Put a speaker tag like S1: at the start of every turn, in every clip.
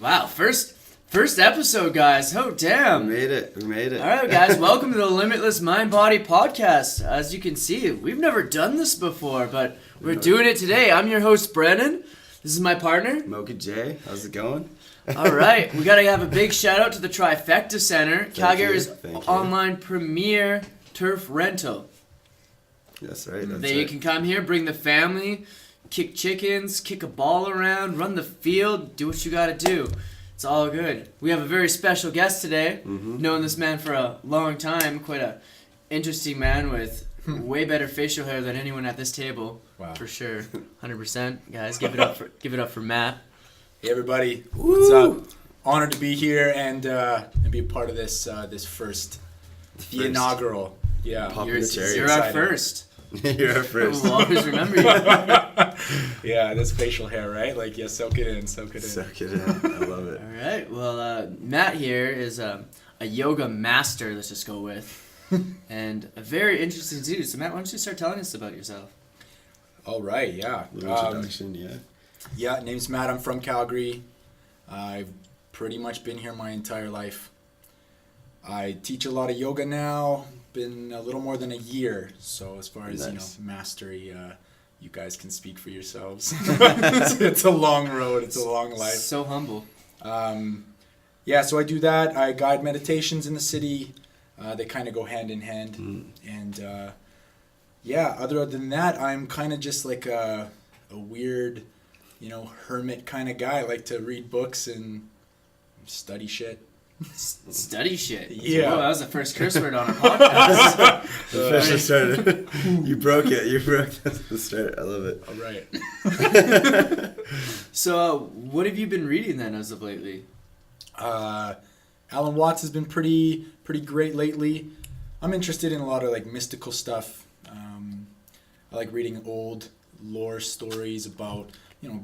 S1: Wow, first episode, guys. Oh, damn.
S2: We made it.
S1: All right, guys, welcome to the Limitless Mind Body Podcast. As you can see, we've never done this before, but we're doing it today. I'm your host, Brennan. This is my partner,
S2: Mocha J. How's it going?
S1: All right, we got to have a big shout out to the Trifecta Center, Calgary's online premier turf rental.
S2: That's right.
S1: You can come here, bring the family, kick chickens, kick a ball around, run the field, do what you got to do. It's all good. We have a very special guest today. Known this man for a long time. Quite a interesting man with way better facial hair than anyone at this table.
S3: Wow.
S1: For sure. 100%. Guys, give it up for Matt.
S3: Hey everybody.
S1: Woo!
S3: What's up? Honored to be here and be a part of this the inaugural. Yeah.
S1: You're our first.
S2: You're our first.
S1: We'll always remember you.
S3: Yeah, this facial hair, right? Like, yeah, soak it in.
S2: Soak it in. I love it.
S1: All right. Well, Matt here is a yoga master, let's just go with. And a very interesting dude. So, Matt, why don't you start telling us about yourself?
S3: All right, yeah.
S2: Introduction, yeah.
S3: Yeah, name's Matt. I'm from Calgary. I've pretty much been here my entire life. I teach a lot of yoga now. Been a little more than a year. So as far as mastery, you guys can speak for yourselves. It's a long road. It's a long life.
S1: So humble.
S3: Yeah, so I do that. I guide meditations in the city. They kind of go hand in hand. And yeah, other than that, I'm kind of just like a weird, hermit kind of guy. I like to read books and study shit.
S1: Study shit.
S3: Yeah.
S1: Whoa, that was the first curse word on a podcast.
S2: Officially started. You broke it. The start. I love it.
S3: All right.
S1: So, what have you been reading then as of lately?
S3: Alan Watts has been pretty great lately. I'm interested in a lot of like mystical stuff. I like reading old lore stories about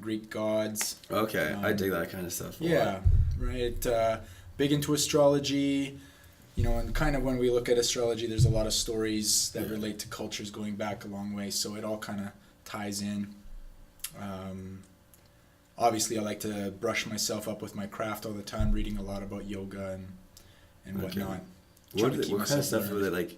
S3: Greek gods.
S2: Okay, I dig that kind of stuff.
S3: Yeah, right. Big into astrology, and kind of when we look at astrology, there's a lot of stories that relate to cultures going back a long way, so it all kind of ties in. Obviously, I like to brush myself up with my craft all the time, reading a lot about yoga and whatnot.
S2: What kind of stuff would it like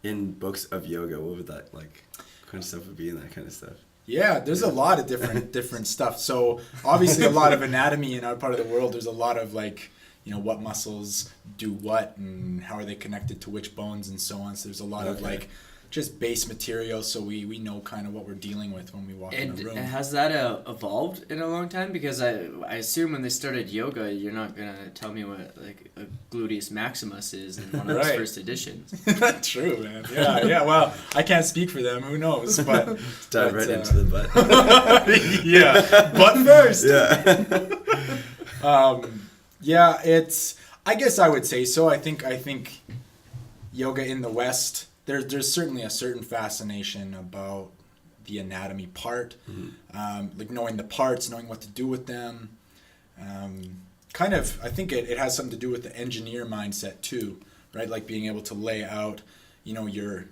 S2: in books of yoga? What would that like? What kind of stuff would be in that kind of stuff?
S3: Yeah, there's a lot of different stuff. So obviously, a lot of anatomy in our part of the world. There's a lot of like. What muscles do what and how are they connected to which bones and so on. So there's a lot of like just base material so we know kind of what we're dealing with when we walk in a room.
S1: And has that evolved in a long time? Because I assume when they started yoga, you're not going to tell me what like a gluteus maximus is in one of those first editions.
S3: True, man. Yeah. Well, I can't speak for them. Who knows? But
S2: dive right into the butt.
S3: Yeah, butt first.
S2: Yeah.
S3: Yeah, I guess I would say so. I think yoga in the West, there's certainly a certain fascination about the anatomy part, like knowing the parts, knowing what to do with them. I think it has something to do with the engineer mindset too, right? Like being able to lay out, your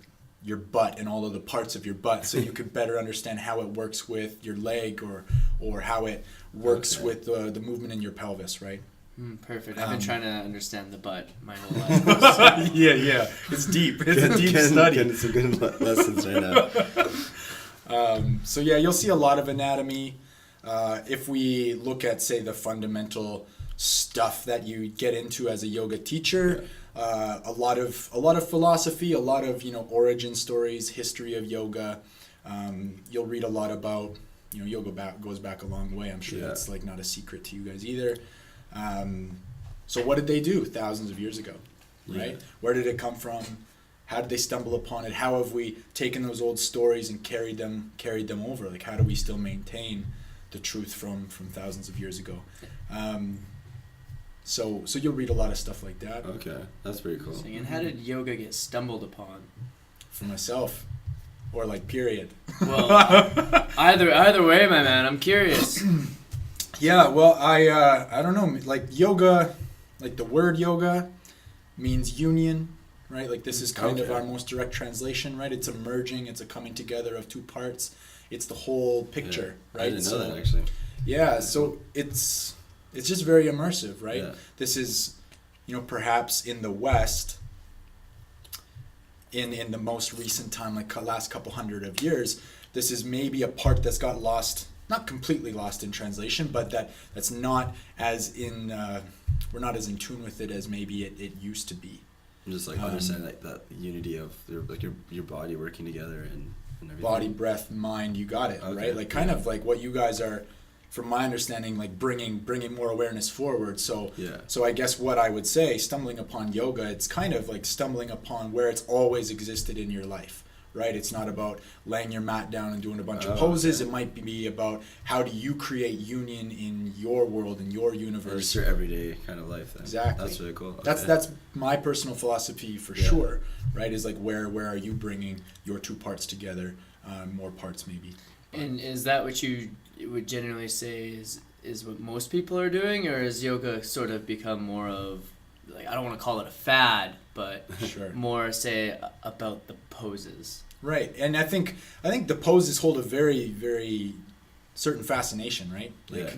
S3: butt and all of the parts of your butt so you could better understand how it works with your leg or how it works with the movement in your pelvis, right?
S1: Perfect. I've been trying to understand the butt my whole life.
S3: Yeah. It's deep. It's a deep study.
S2: Getting some good lessons right
S3: now. So yeah, you'll see a lot of anatomy. If we look at, say, the fundamental stuff that you get into as a yoga teacher, a lot of philosophy, a lot of origin stories, history of yoga. You'll read a lot about yoga goes back a long way. I'm sure that's like not a secret to you guys either. So what did they do thousands of years ago, right? Where did it come from? How did they stumble upon it? How have we taken those old stories and carried them over? Like, how do we still maintain the truth from thousands of years ago? So you'll read a lot of stuff like that.
S2: Okay, that's pretty cool.
S1: And how did yoga get stumbled upon?
S3: For myself, or like period.
S1: Well, either way, my man. I'm curious.
S3: Yeah, well, I don't know, like yoga, like the word yoga means union, right? Like this is kind of our most direct translation, right? It's a merging, it's a coming together of two parts. It's the whole picture, right?
S2: I didn't know that actually.
S3: Yeah, so it's It's just very immersive, right?
S2: Yeah.
S3: This is, perhaps in the West, in the most recent time, like last couple hundred of years, this is maybe a part that's got lost, not completely lost in translation, but that's not as in, we're not as in tune with it as maybe it used to be.
S2: And just like understand like that unity of your body working together and everything.
S3: Body, breath, mind, you got it,
S2: Okay.
S3: right? Like kind of like what you guys are, from my understanding, like bringing more awareness forward. So I guess what I would say, stumbling upon yoga, it's kind of like stumbling upon where it's always existed in your life, right? It's not about laying your mat down and doing a bunch of poses.
S2: Okay.
S3: It might be about how do you create union in your world, in your universe.
S2: It's your everyday kind of life then.
S3: Exactly.
S2: That's really cool.
S3: That's my personal philosophy for sure, right? Is like where are you bringing your two parts together, more parts maybe.
S1: And is that what you would generally say is what most people are doing, or has yoga sort of become more of, like, I don't want to call it a fad, but
S3: Sure.
S1: more say about the poses?
S3: Right, and I think the poses hold a very, very certain fascination, right? Like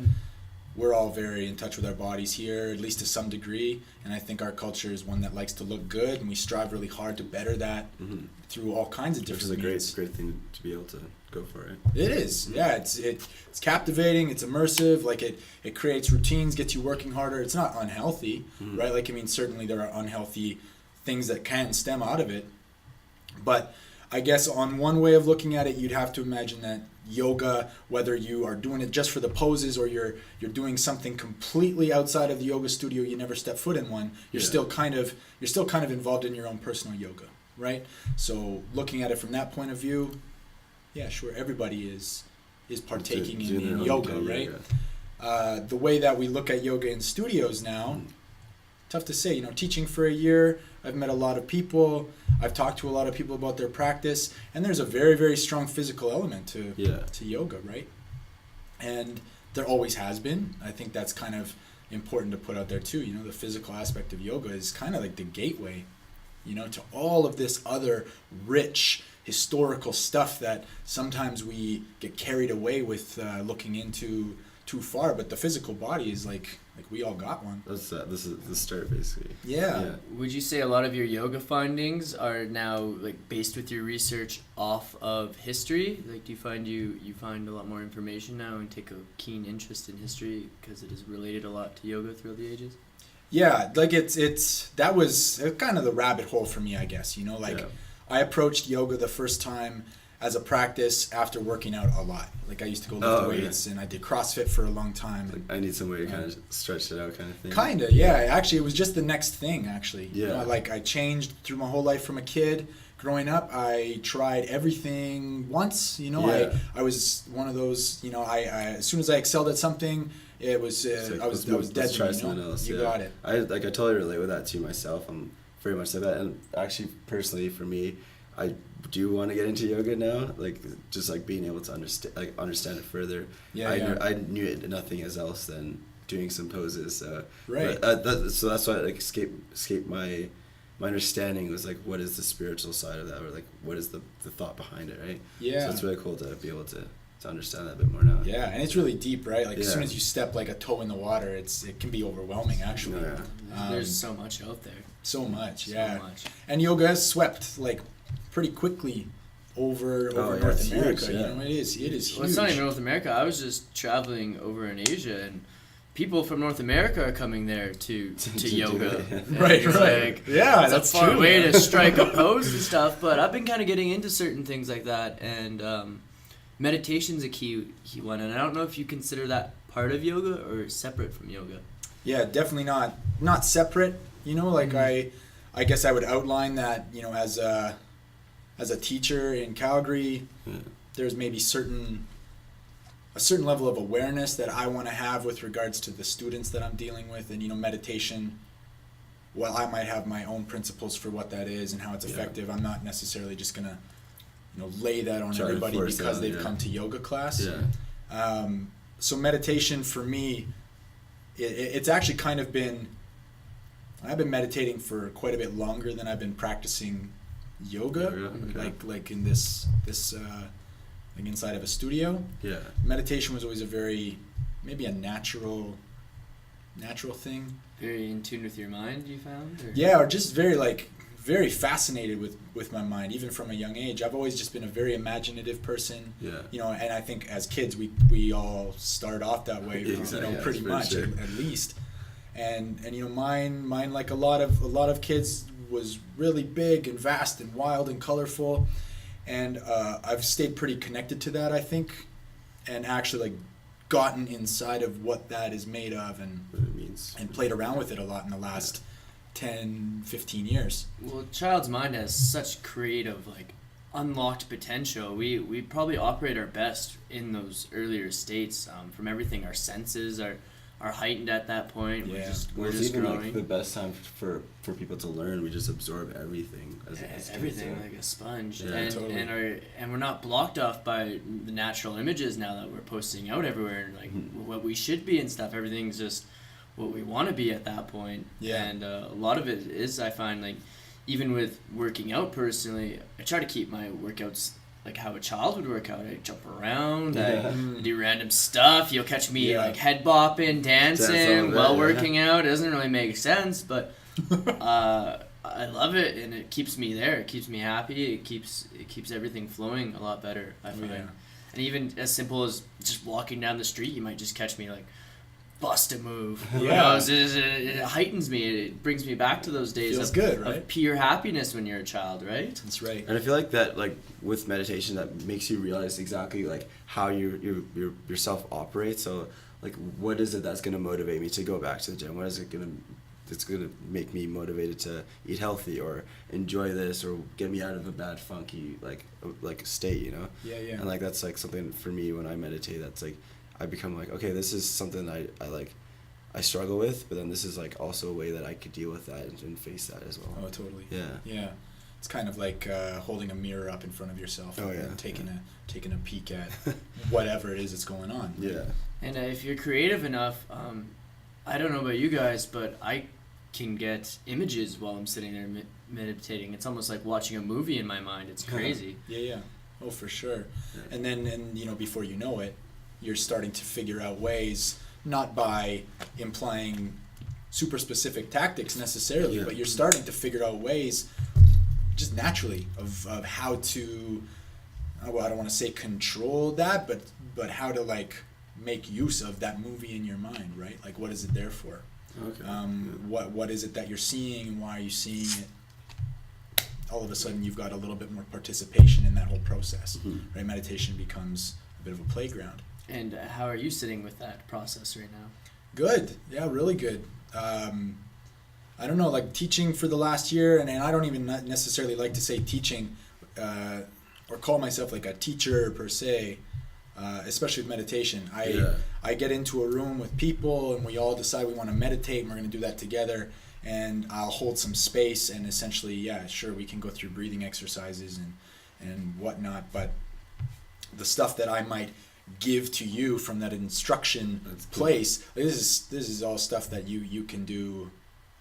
S3: we're all very in touch with our bodies here, at least to some degree, and I think our culture is one that likes to look good, and we strive really hard to better that through all kinds of
S2: Which
S3: different
S2: is a
S3: means.
S2: great thing to be able to go for it.
S3: It is, yeah. It's captivating. It's immersive. Like it creates routines, gets you working harder. It's not unhealthy, right? Like, I mean, certainly there are unhealthy things that can stem out of it, but I guess on one way of looking at it, you'd have to imagine that yoga, whether you are doing it just for the poses or you're doing something completely outside of the yoga studio, you never step foot in one. You're still kind of involved in your own personal yoga, right? So looking at it from that point of view, yeah, sure, everybody is partaking in yoga, right? The way that we look at yoga in studios now, tough to say. Teaching for a year, I've met a lot of people. I've talked to a lot of people about their practice, and there's a very, very strong physical element to yoga, right? And there always has been. I think that's kind of important to put out there too. The physical aspect of yoga is kind of like the gateway, to all of this other rich historical stuff that sometimes we get carried away with looking into too far. But the physical body is like we all got one.
S2: This is the start, basically.
S3: Yeah.
S1: Would you say a lot of your yoga findings are now like based with your research off of history? Like, do you find a lot more information now and take a keen interest in history because it is related a lot to yoga throughout the ages?
S3: Yeah, like that was kind of the rabbit hole for me, I guess. I approached yoga the first time as a practice after working out a lot. Like, I used to go lift weights, and I did CrossFit for a long time.
S2: Like, I need some way to kind of stretch it out, kind of thing.
S3: Kind of, yeah. Actually, it was just the next thing, actually.
S2: Yeah.
S3: I changed through my whole life from a kid. Growing up, I tried everything once. I was one of those, I as soon as I excelled at something, it was, I was dead
S2: Let's
S3: to
S2: try
S3: me,
S2: something else.
S3: You
S2: yeah.
S3: got it.
S2: I totally relate with that too myself. I'm very much like that. And actually, personally, for me, I do want to get into yoga now, like just like being able to understand it further. I knew nothing else than doing some poses.
S3: Right.
S2: So that's why escape my understanding was like, what is the spiritual side of that, or like what is the thought behind it, right?
S3: Yeah.
S2: So it's really cool to be able to understand that a bit more now.
S3: Yeah, and it's really deep, right? Like as soon as you step like a toe in the water, it can be overwhelming actually.
S2: Yeah.
S1: There's so much out there.
S3: So much.
S1: So much.
S3: And yoga has swept like pretty quickly over North America.
S2: Huge, yeah.
S3: It is huge.
S1: Well, it's not even North America. I was just traveling over in Asia, and people from North America are coming there to yoga.
S3: Right.
S1: Like,
S3: yeah,
S1: it's
S3: that's
S1: a far
S3: true.
S1: way to strike a pose and stuff. But I've been kind of getting into certain things like that, and meditation's a key one. And I don't know if you consider that part of yoga or separate from yoga.
S3: Yeah, definitely not separate. I guess I would outline that, as a teacher in Calgary, there's maybe a certain level of awareness that I want to have with regards to the students that I'm dealing with, and meditation. While I might have my own principles for what that is and how it's effective, I'm not necessarily just gonna lay that on everybody because they've come to yoga class.
S2: Yeah.
S3: So meditation for me, it's actually kind of been. I've been meditating for quite a bit longer than I've been practicing yoga,
S2: okay.
S3: like in this like inside of a studio.
S2: Yeah.
S3: Meditation was always maybe a natural natural thing.
S1: Very in tune with your mind, you found? Or?
S3: Yeah, or just very fascinated with my mind, even from a young age. I've always just been a very imaginative person.
S2: Yeah.
S3: You know, and I think as kids we all start off that way,
S2: Exactly.
S3: you know, pretty much
S2: Sure.
S3: at least. And you know, mine like a lot of kids was really big and vast and wild and colorful, and I've stayed pretty connected to that, I think, and actually like gotten inside of what that is made of and
S2: What it means.
S3: and played around with it a lot in the last 10, 15 years.
S1: Well, child's mind has such creative, like, unlocked potential. We probably operate our best in those earlier states. From everything, our senses are heightened at that point.
S3: Yeah.
S1: We're
S2: It's
S1: just
S2: even
S1: growing.
S2: like the best time for people to learn. We just absorb everything as kids,
S1: Everything
S2: so.
S1: like a sponge,
S2: Yeah,
S1: and
S3: totally.
S1: and we're not blocked off by the natural images now that we're posting out everywhere, and like what we should be and stuff. Everything's just what we want to be at that point.
S3: Yeah.
S1: And a lot of it is, I find, like, even with working out personally, I try to keep my workouts like how a child would work out. I jump around, I do random stuff. You'll catch me like head bopping, dancing while working out. It doesn't really make sense, but I love it, and it keeps me there. It keeps me happy. It keeps everything flowing a lot better, I find.
S3: Yeah.
S1: And even as simple as just walking down the street, you might just catch me like bust a move.
S3: Yeah.
S1: You know, it heightens me. It brings me back to those days
S3: Feels
S1: of,
S3: good, right?
S1: of pure happiness when you're a child, right?
S3: That's right.
S2: And I feel like that, like with meditation, that makes you realize exactly like how yourself operates. So like, what is it that's gonna motivate me to go back to the gym? What is it that's gonna make me motivated to eat healthy or enjoy this or get me out of a bad funky like state, you know?
S3: Yeah, yeah.
S2: And like that's like something for me when I meditate. That's like I become like, okay, this is something I struggle with, but then this is like also a way that I could deal with that and face that as well.
S3: Oh, totally.
S2: Yeah.
S3: Yeah. It's kind of like holding a mirror up in front of yourself and taking a peek at whatever it is that's going on.
S2: Yeah.
S1: And if you're creative enough, I don't know about you guys, but I can get images while I'm sitting there meditating. It's almost like watching a movie in my mind. It's crazy.
S3: Yeah. Oh, for sure.
S2: Yeah.
S3: And then you know, before you know it, you're starting to figure out ways, not by implying super specific tactics necessarily, but you're starting to figure out ways just naturally of how to, well, I don't want to say control that, but how to like make use of that movie in your mind, right? Like, what is it there for?
S2: Okay.
S3: What is it that you're seeing, and why are you seeing it? All of a sudden, you've got a little bit more participation in that whole process, right? Meditation becomes a bit of a playground.
S1: And how are you sitting with that process right now?
S3: Good. Yeah, really good. I don't know, like teaching for the last year, and I don't even necessarily like to say teaching or call myself like a teacher per se, especially with meditation. I get into a room with people, and we all decide we want to meditate, and we're going to do that together, and I'll hold some space, and essentially, yeah, sure, we can go through breathing exercises and whatnot, but the stuff that I might give to you from that instruction place, this is all stuff that you can do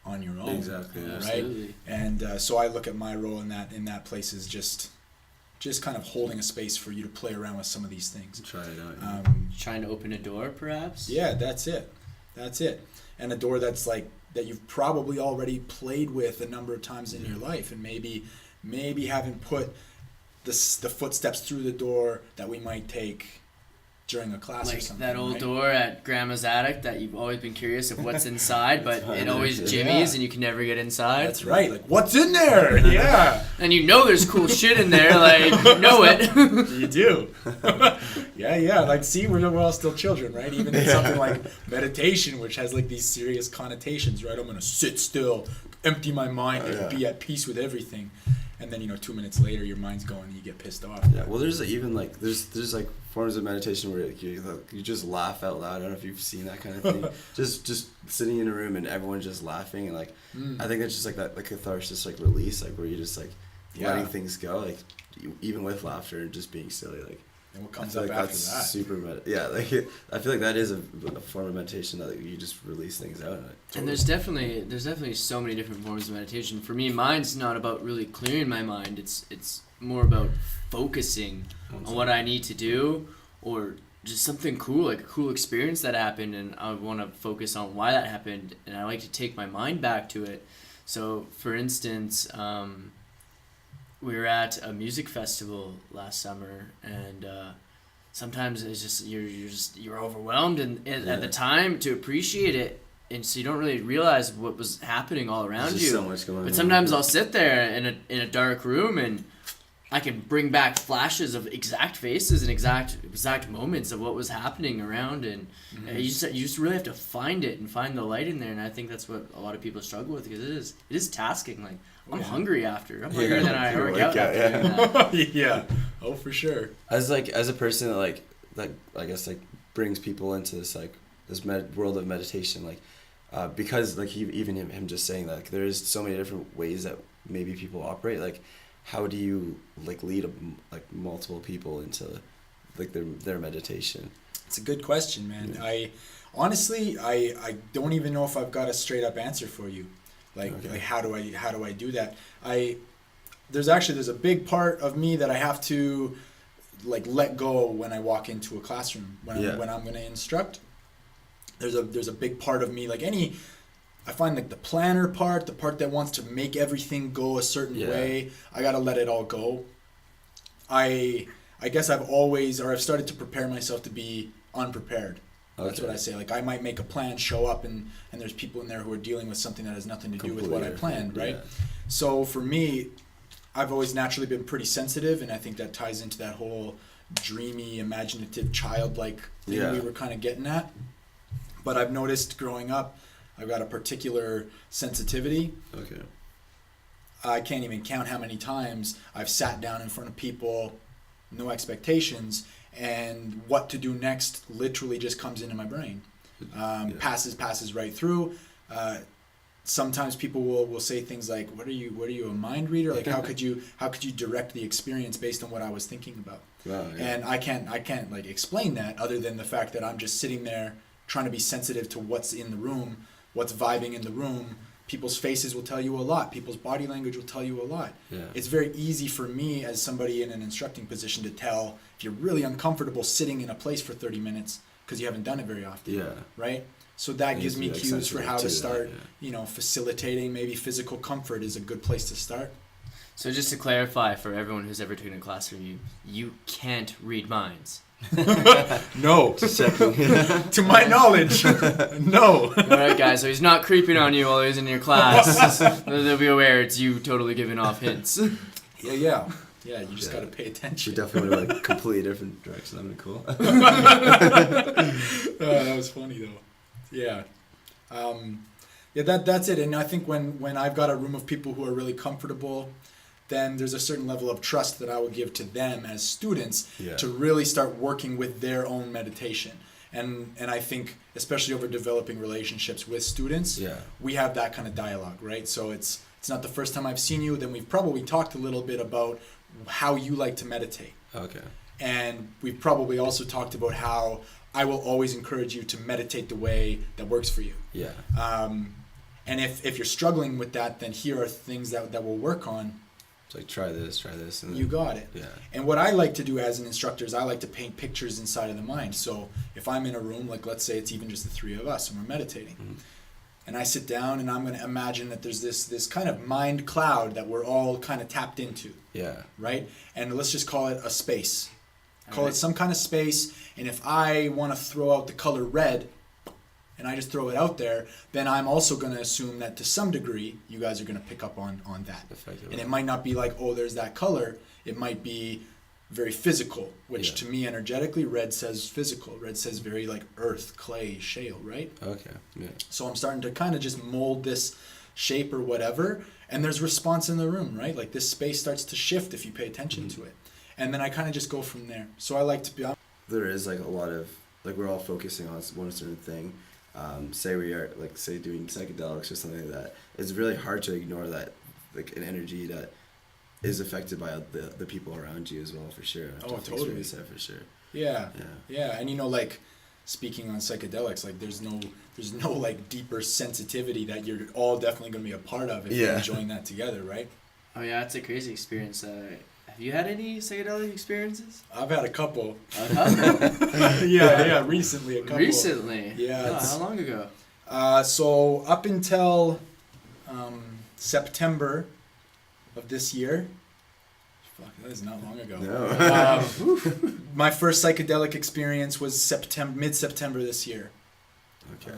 S3: on your own.
S2: Exactly.
S3: Right?
S1: Absolutely.
S3: And so I look at my role in that place as just kind of holding a space for you to play around with some of these things.
S2: Try it out.
S1: Trying to open a door, perhaps?
S3: Yeah, that's it. And a door that's like that you've probably already played with a number of times in your life, and maybe haven't put the footsteps through the door that we might take during a class or
S1: Like
S3: something.
S1: that old
S3: right?
S1: door at Grandma's attic that you've always been curious of what's inside, but it always jimmies
S3: Yeah.
S1: and you can never get inside.
S3: That's right. Like, what's in there? Yeah.
S1: And you know there's cool shit in there, like, you know it.
S3: You do. Yeah. Like, see, we're all still children, right? Even in something like meditation, which has like these serious connotations, right? I'm gonna sit still, empty my mind, and be at peace with everything. And then 2 minutes later, your mind's going, and you get pissed off.
S2: Yeah. Well, there's even like there's like forms of meditation where you just laugh out loud. I don't know if you've seen that kind of thing. just sitting in a room and everyone's just laughing, and like I think that's just like that like catharsis, like release, like where you just like letting things go, like even with laughter and just being silly, like.
S3: And what comes
S2: I
S3: up
S2: feel
S3: after
S2: like that's
S3: that?
S2: super like I feel like that is a form of meditation that you just release things out.
S1: And there's definitely so many different forms of meditation. For me, mine's not about really clearing my mind. It's more about focusing on what I need to do, or just something cool, like a cool experience that happened, and I want to focus on why that happened, and I like to take my mind back to it. So, for instance, we were at a music festival last summer, and sometimes it's just you're overwhelmed, and at the time to appreciate it, and so you don't really realize what was happening all around
S2: There's
S1: you.
S2: so much going on.
S1: But sometimes I'll sit there in a dark room, and I can bring back flashes of exact faces and exact moments of what was happening around, and you just really have to find it and find the light in there. And I think that's what a lot of people struggle with, because it is tasking. Like, I'm hungry after. I'm hungrier than I work out after doing that.
S3: Yeah. Oh, for sure.
S2: As a person that I guess like brings people into this world of meditation, like because like even him just saying that, like, there is so many different ways that maybe people operate. Like, how do you like lead like multiple people into like their meditation?
S3: It's a good question, man. Yeah. I honestly don't even know if I've got a straight up answer for you. Like how do I do that? There's a big part of me that I have to like let go when I walk into a classroom when I'm going to instruct. There's a big part of me, like I find like the planner part, the part that wants to make everything go a certain way, I gotta let it all go. I guess I've started to prepare myself to be unprepared. That's what I say. Like, I might make a plan, show up, and there's people in there who are dealing with something that has nothing to do with what I planned, right? Yeah. So for me, I've always naturally been pretty sensitive, and I think that ties into that whole dreamy, imaginative, childlike thing we were kind of getting at. But I've noticed growing up, I've got a particular sensitivity.
S2: Okay.
S3: I can't even count how many times I've sat down in front of people, no expectations, and what to do next literally just comes into my brain. Passes right through. Sometimes people will say things like, "What are you, a mind reader? Like, how could you direct the experience based on what I was thinking about?"
S2: Wow, yeah.
S3: And I can't like explain that other than the fact that I'm just sitting there trying to be sensitive to what's in the room, what's vibing in the room. People's faces will tell you a lot. People's body language will tell you a lot. Yeah. It's very easy for me as somebody in an instructing position to tell if you're really uncomfortable sitting in a place for 30 minutes because you haven't done it very often. Yeah. Right? So that gives me cues for how to start, facilitating. Maybe physical comfort is a good place to start.
S1: So just to clarify for everyone who's ever taken a class from you can't read minds.
S3: No. To my knowledge, no.
S1: Alright, guys, so he's not creeping on you while he's in your class. They'll be aware it's you totally giving off hints.
S3: Yeah, you just gotta pay attention.
S2: We definitely went like completely different direction. That would be cool.
S3: That was funny though. Yeah. That's it. And I think when I've got a room of people who are really comfortable, then there's a certain level of trust that I would give to them as students to really start working with their own meditation. And I think, especially over developing relationships with students, we have that kind of dialogue, right? So it's not the first time I've seen you, then we've probably talked a little bit about how you like to meditate.
S2: Okay.
S3: And we've probably also talked about how I will always encourage you to meditate the way that works for you.
S2: Yeah.
S3: And if you're struggling with that, then here are things that we'll work on.
S2: It's like, try this. And
S3: you got it.
S2: Yeah.
S3: And what I like to do as an instructor is I like to paint pictures inside of the mind. So if I'm in a room, like let's say it's even just the three of us and we're meditating, and I sit down and I'm going to imagine that there's this kind of mind cloud that we're all kind of tapped into.
S2: Yeah.
S3: Right? And let's just call it a space. Call it some kind of space. And if I want to throw out the color red, and I just throw it out there, then I'm also going to assume that to some degree, you guys are going to pick up on that. And it might not be like, oh, there's that color. It might be very physical, which to me energetically, red says physical. Red says very like earth, clay, shale, right?
S2: Okay, yeah.
S3: So I'm starting to kind of just mold this shape or whatever, and there's response in the room, right? Like this space starts to shift if you pay attention to it. And then I kind of just go from there. So I like to be...
S2: There is like a lot of, like we're all focusing on one certain thing. Say we are like doing psychedelics or something like that. It's really hard to ignore that, like an energy that is affected by the people around you as well, for sure.
S3: Oh, totally.
S2: For sure.
S3: Yeah. And like speaking on psychedelics, like there's no like deeper sensitivity that you're all definitely going to be a part of if you're enjoying that together, right?
S1: Oh yeah, it's a crazy experience. I you had any psychedelic experiences?
S3: I've had a couple.
S1: A couple?
S3: Yeah, recently a couple.
S1: Recently?
S3: Yeah.
S1: Oh, how long ago?
S3: So up until September of this year. Fuck, that is not long ago.
S2: No.
S3: My first psychedelic experience was mid-September this year.
S2: Okay.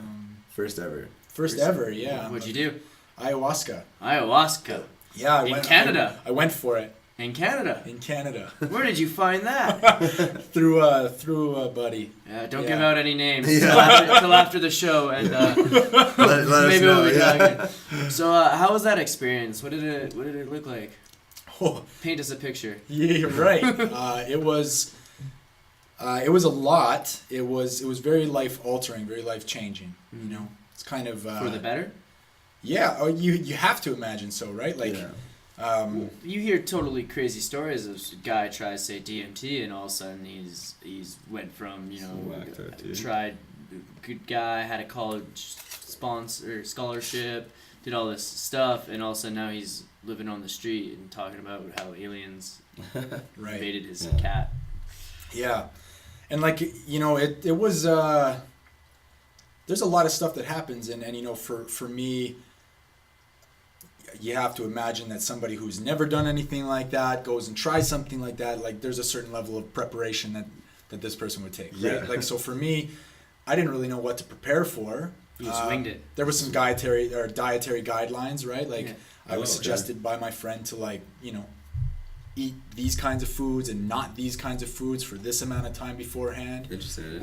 S2: First ever.
S3: First ever, yeah.
S1: What'd you do?
S3: Ayahuasca.
S1: Ayahuasca.
S3: Yeah, I
S1: In
S3: went,
S1: Canada.
S3: I went for it
S1: In Canada.
S3: in Canada
S1: Where did you find that?
S3: through a buddy.
S1: Yeah, don't
S3: Yeah.
S1: give out any names
S2: Yeah.
S1: till after the show, and
S2: Let us
S1: maybe
S2: know,
S1: we'll be
S2: yeah.
S1: talking. So, how was that experience? What did it look like?
S3: Oh,
S1: Paint us a picture.
S3: yeah, you're right. It was a lot. It was very life altering, very life changing. You know, it's kind of
S1: For the better?
S3: yeah. Oh, you have to imagine so, right? Like,
S2: Yeah.
S1: You hear totally crazy stories of a guy tries say DMT, and all of a sudden he's went from
S2: Whacked out, dude.
S1: tried good guy, had a college scholarship, did all this stuff, and all of a sudden now he's living on the street and talking about how aliens
S3: right.
S1: invaded his
S2: Yeah.
S1: cat.
S3: Yeah, and like it was. There's a lot of stuff that happens, and for me, you have to imagine that somebody who's never done anything like that goes and tries something like that. Like there's a certain level of preparation that this person would take. Right?
S2: Yeah.
S3: Like so for me, I didn't really know what to prepare for.
S1: You just winged it.
S3: There was some dietary guidelines, right? Like
S1: Yeah.
S3: I was
S2: Oh, okay.
S3: suggested by my friend to eat these kinds of foods and not these kinds of foods for this amount of time beforehand.
S2: Interesting.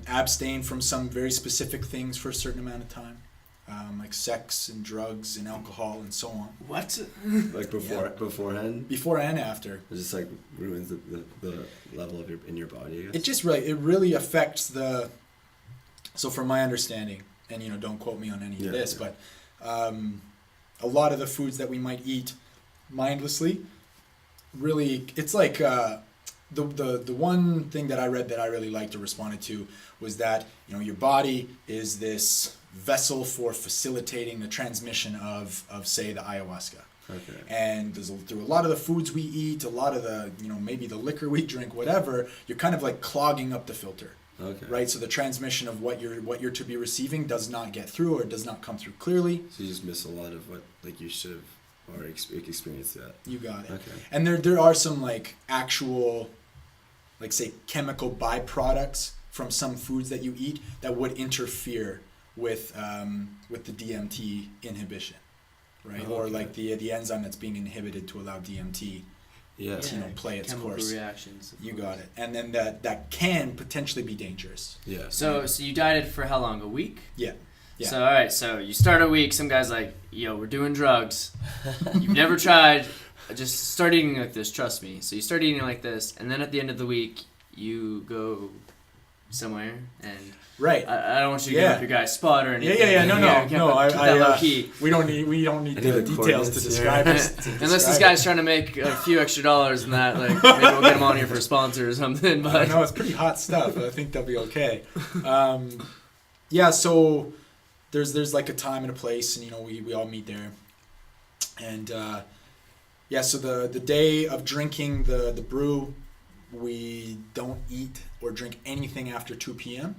S3: Abstain from some very specific things for a certain amount of time, like sex and drugs and alcohol and so on.
S1: What?
S2: Like beforehand,
S3: Before and after.
S2: it just like ruins the level of in your body. I guess.
S3: It just really affects the. So from my understanding, and don't quote me on any of this, but a lot of the foods that we might eat mindlessly, really, it's like the one thing that I read that I really liked or responded to was that your body is this vessel for facilitating the transmission of say the ayahuasca.
S2: Okay.
S3: And through a lot of the foods we eat, a lot of the maybe the liquor we drink, whatever, you're kind of like clogging up the filter.
S2: Okay.
S3: Right, so the transmission of what you're to be receiving does not get through or does not come through clearly.
S2: So you just miss a lot of what like you should have or experienced that.
S3: You got it.
S2: Okay.
S3: And there are some like actual, like say chemical byproducts from some foods that you eat that would interfere with the DMT inhibition, right?
S2: Oh,
S3: Or
S2: okay.
S3: like the enzyme that's being inhibited to allow DMT
S2: Yeah.
S3: to play its
S1: Chemical
S3: course.
S1: reactions. of
S3: You
S1: course.
S3: got it. And then that can potentially be dangerous.
S2: Yeah.
S1: So you dieted for how long? A week?
S3: Yeah. Yeah.
S1: So all right, so you start a week. Some guy's like, "Yo, we're doing drugs. You've never tried. Just start eating like this. Trust me." So you start eating like this, and then at the end of the week, you go somewhere, and
S3: Right.
S1: I don't want you to
S3: Yeah.
S1: give up your guy's spot or anything.
S3: Yeah. No.
S1: Keep that low key.
S3: We don't need
S2: I
S3: the
S2: need the
S3: details to
S2: coordinates,
S3: describe
S2: yeah.
S3: this. to
S1: Unless this
S3: describe
S1: guy's
S3: it.
S1: trying to make a few extra dollars and that, like maybe we'll get him on here for a sponsor or something.
S3: I
S1: But
S3: know it's pretty hot stuff. I think they'll be okay. Yeah. So there's like a time and a place, and we all meet there, and yeah. So the day of drinking the brew, we don't eat or drink anything after 2 p.m.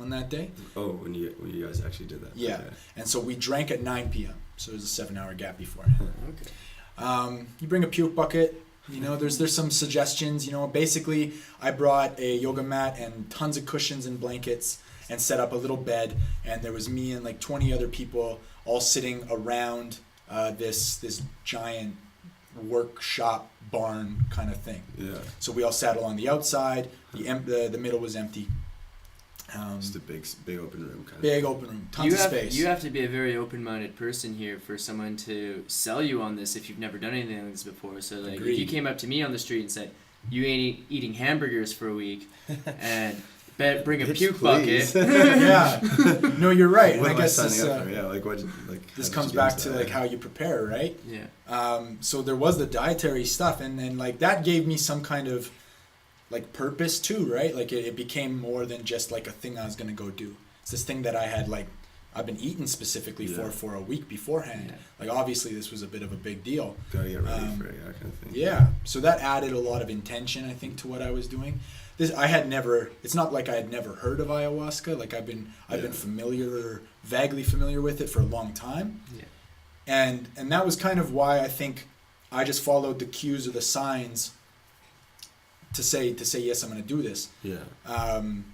S3: on that day.
S2: Oh, when you guys actually did that.
S3: Yeah.
S2: Okay.
S3: And so we drank at 9 p.m. So there's a 7-hour gap beforehand.
S1: okay.
S3: You bring a puke bucket. There's some suggestions. Basically, I brought a yoga mat and tons of cushions and blankets and set up a little bed. And there was me and like 20 other people all sitting around this giant workshop barn kind of thing.
S2: Yeah.
S3: So we all sat along the outside. The middle was empty.
S2: Just a big open room kind of.
S3: Big open room, tons of space.
S1: You have to be a very open-minded person here for someone to sell you on this if you've never done anything like this before. So like, if you
S3: Agreed.
S1: came up to me on the street and said, "You ain't eating hamburgers for a week," and bring a
S2: Bitch,
S1: puke
S2: please.
S1: bucket.
S3: Yeah. No, you're right.
S2: What
S3: And
S2: am
S3: I
S2: I
S3: guess this,
S2: signing up for? Yeah, like what? Like
S3: this
S2: how
S3: comes
S2: did you get
S3: back
S2: into
S3: to
S2: that?
S3: like how you prepare, right?
S1: Yeah.
S3: So there was the dietary stuff, and then like that gave me some kind of like purpose too, right? Like it became more than just like a thing I was gonna go do. It's this thing that I had like I've been eating specifically for a week beforehand.
S1: Yeah.
S3: Like obviously this was a bit of a big deal.
S2: Gotta get ready for it, kind of thing.
S3: Yeah, so that added a lot of intention, I think, to what I was doing. It's not like I had never heard of ayahuasca. Like I've been vaguely familiar with it for a long time.
S1: Yeah.
S3: And that was kind of why I think I just followed the cues or the signs to say yes, I'm going to do this.
S2: Yeah. And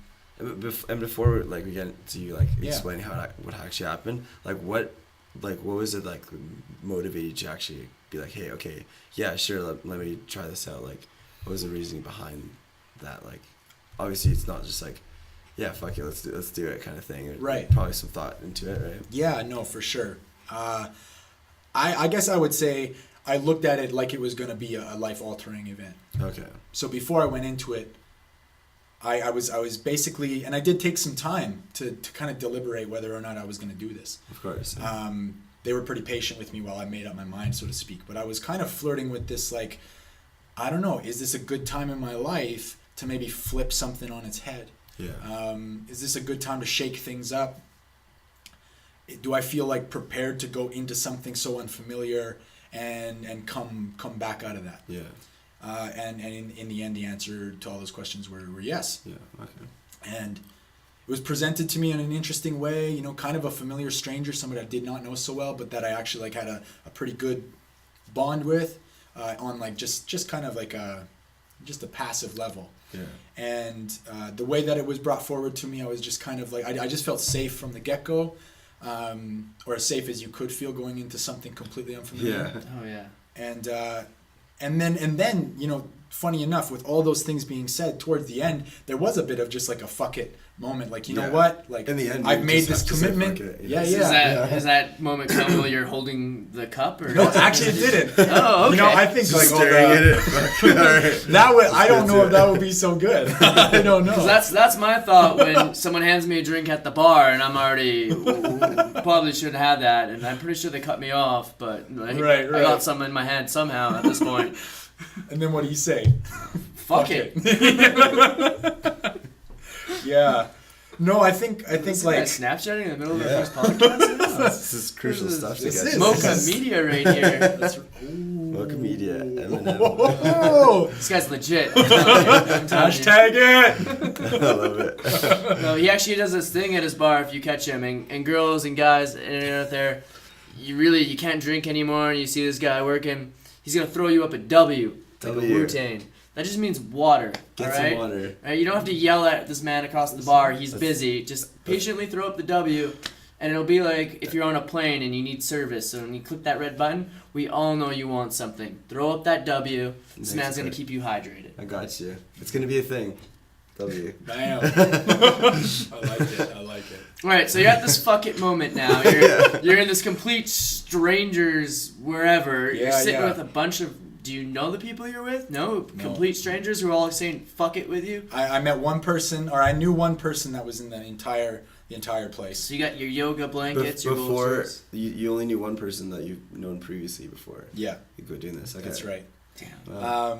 S2: before like we get to you like explaining what actually happened, what was it like motivated you to actually be like, hey, okay, yeah, sure, let me try this out. Like, what was the reasoning behind that? Like, obviously it's not just like, yeah, fuck it, let's do it kind of thing.
S3: Right.
S2: Probably some thought into it, right?
S3: Yeah, no, for sure. I guess I would say I looked at it like it was going to be a life-altering event.
S2: Okay.
S3: So before I went into it, I was basically, and I did take some time to kind of deliberate whether or not I was going to do this.
S2: Of course.
S3: They were pretty patient with me while I made up my mind, so to speak. But I was kind of flirting with this, like, I don't know, is this a good time in my life to maybe flip something on its head?
S2: Yeah.
S3: Is this a good time to shake things up? Do I feel like prepared to go into something so unfamiliar and come back out of that?
S2: Yeah.
S3: And in the end, the answer to all those questions were yes.
S2: Yeah. Okay.
S3: And it was presented to me in an interesting way, kind of a familiar stranger, somebody I did not know so well, but that I actually like had a pretty good bond with on like just kind of like just a passive level.
S2: Yeah.
S3: And the way that it was brought forward to me, I was just kind of like, I just felt safe from the get-go, or as safe as you could feel going into something completely unfamiliar.
S2: Yeah.
S1: Oh yeah.
S3: And then, funny enough, with all those things being said, towards the end, there was a bit of just like a fuck it moment. Like, you know what? Like,
S2: in the end,
S3: I've made this commitment.
S1: Does that moment come while you're holding the cup? Or
S3: No, actually it didn't.
S1: Oh, okay.
S3: I think like
S2: staring at it.
S3: that would, I don't know if that would be so good. I don't know.
S1: 'Cause that's my thought when someone hands me a drink at the bar and I'm already probably shouldn't have that, and I'm pretty sure they cut me off, but like,
S3: Right.
S1: I got something in my head somehow at this point.
S3: And then what do you say?
S1: Fuck it.
S3: Yeah. No, I think
S1: This
S3: like
S1: guy's Snapchatting in the middle of our first podcast.
S2: This is crucial stuff to
S3: this
S2: get.
S3: is-
S1: Mocha media right here.
S2: Mocha media. Eminem.
S3: Oh,
S1: This guy's legit. I'm telling you.
S3: hashtag it.
S2: I love it.
S1: No, he actually does this thing at his bar if you catch him, and girls and guys out there, you can't drink anymore, and you see this guy working, he's gonna throw you up a W, like a Wu-Tang. That just means water.
S2: Get
S1: all right?
S2: some water.
S1: Right? You don't have to yell at this man across the bar. He's busy. Just patiently throw up the W, and it'll be like if you're on a plane and you need service. So when you click that red button, we all know you want something. Throw up that W. This man's gonna keep you hydrated.
S2: I got you. It's gonna be a thing. W.
S3: Bam. I like it.
S1: All right, so you're at this fuck it moment now. You're in this complete strangers wherever. You're sitting with a bunch of. Do you know the people you're with? No, complete strangers who are all saying fuck it with you.
S3: I met one person, or I knew one person that was in the entire place.
S1: So you got your yoga blankets, your
S2: before
S1: bolsters.
S2: you only knew one person that you've known previously before.
S3: Yeah,
S2: you go doing this. Okay.
S3: that's right.
S1: Damn.
S2: Wow.